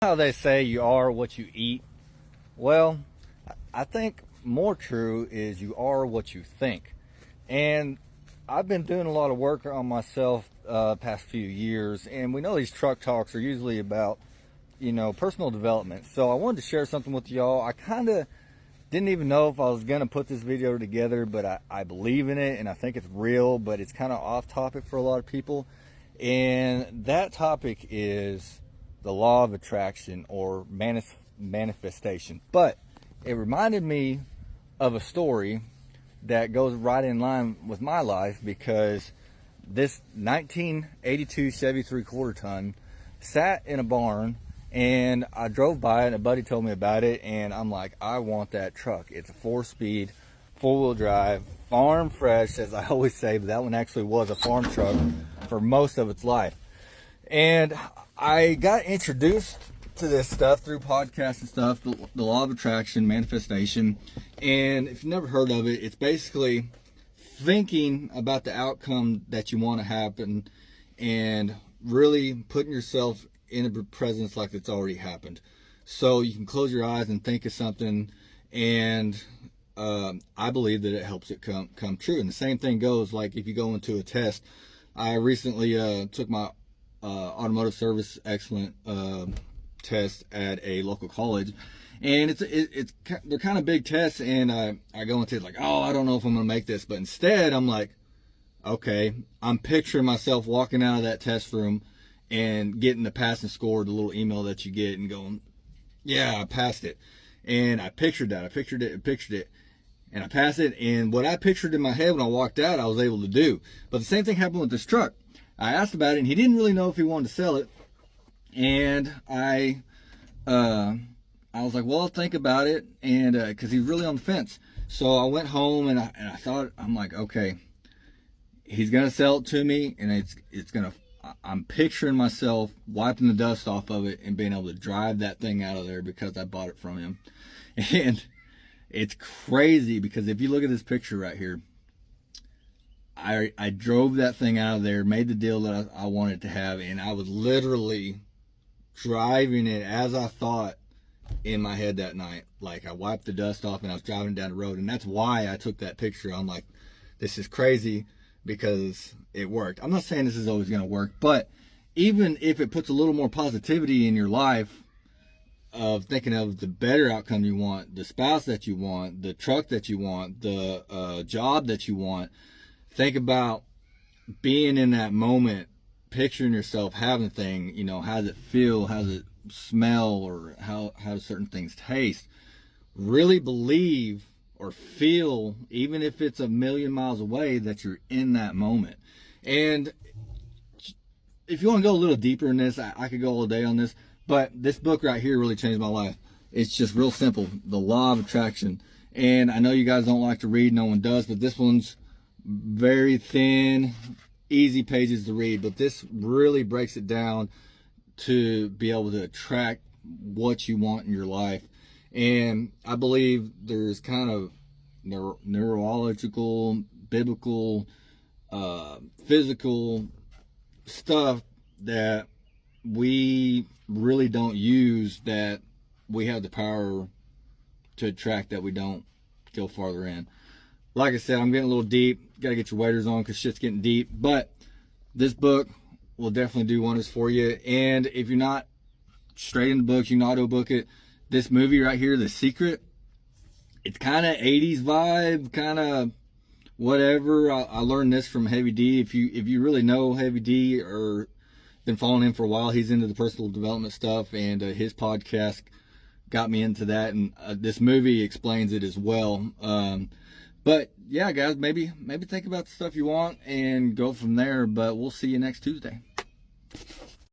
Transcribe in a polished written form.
How they say you are what you eat. Well, I think more true is you are what you think. And I've been doing a lot of work on myself past few years, and we know these truck talks are usually about, personal development. So I wanted to share something with y'all. I kind of didn't even know if I was going to put this video together, but I believe in it and I think it's real, but it's kind of off topic for a lot of people. And that topic is the law of attraction or manifestation. But it reminded me of a story that goes right in line with my life, because this 1982 Chevy 3/4 ton sat in a barn, and I drove by it and a buddy told me about it, and I'm like, I want that truck. It's a 4-speed, 4-wheel drive, farm fresh, as I always say, but that one actually was a farm truck for most of its life. And I got introduced to this stuff through podcasts and stuff, the law of attraction, manifestation. And if you've never heard of it, it's basically thinking about the outcome that you want to happen and really putting yourself in a presence like it's already happened. So you can close your eyes and think of something, and I believe that it helps it come true. And the same thing goes like if you go into a test. I recently took my automotive service excellent test at a local college, and they're kind of big tests, and I go into it like, oh, I don't know if I'm gonna make this, but instead I'm like, okay, I'm picturing myself walking out of that test room and getting the passing score, the little email that you get, and going, yeah, I passed it. And I pictured that, I pictured it, and I passed it. And what I pictured in my head when I walked out, I was able to do. But the same thing happened with this truck. I asked about it, and he didn't really know if he wanted to sell it. And I was like, well, I'll think about it, and because he's really on the fence. So I went home, and I thought, I'm like, okay, he's gonna sell it to me, and it's gonna. I'm picturing myself wiping the dust off of it and being able to drive that thing out of there because I bought it from him. And it's crazy because if you look at this picture right here, I drove that thing out of there, made the deal that I wanted to have, and I was literally driving it as I thought in my head that night. Like, I wiped the dust off and I was driving down the road, and that's why I took that picture. I'm like, this is crazy because it worked. I'm not saying this is always going to work, but even if it puts a little more positivity in your life of thinking of the better outcome you want, the spouse that you want, the truck that you want, the job that you want, think about being in that moment, picturing yourself having a thing. How does it feel? How does it smell? Or how do certain things taste? Really believe or feel, even if it's a million miles away, that you're in that moment. And if you want to go a little deeper in this, I could go all day on this, but this book right here really changed my life. It's just real simple, the law of attraction. And I know you guys don't like to read, no one does, but this one's very thin, easy pages to read, but this really breaks it down to be able to attract what you want in your life. And I believe there's kind of neurological, biblical, physical stuff that we really don't use, that we have the power to attract, that we don't go farther in. Like I said, I'm getting a little deep. Got to get your waders on because shit's getting deep. But this book will definitely do wonders for you. And if you're not straight in the books, you can auto book it. This movie right here, The Secret, it's kind of 80s vibe, kind of whatever. I learned this from Heavy D. If you really know Heavy D or been following him for a while, he's into the personal development stuff, and his podcast got me into that. And this movie explains it as well. But yeah, guys, maybe think about the stuff you want and go from there. But we'll see you next Tuesday.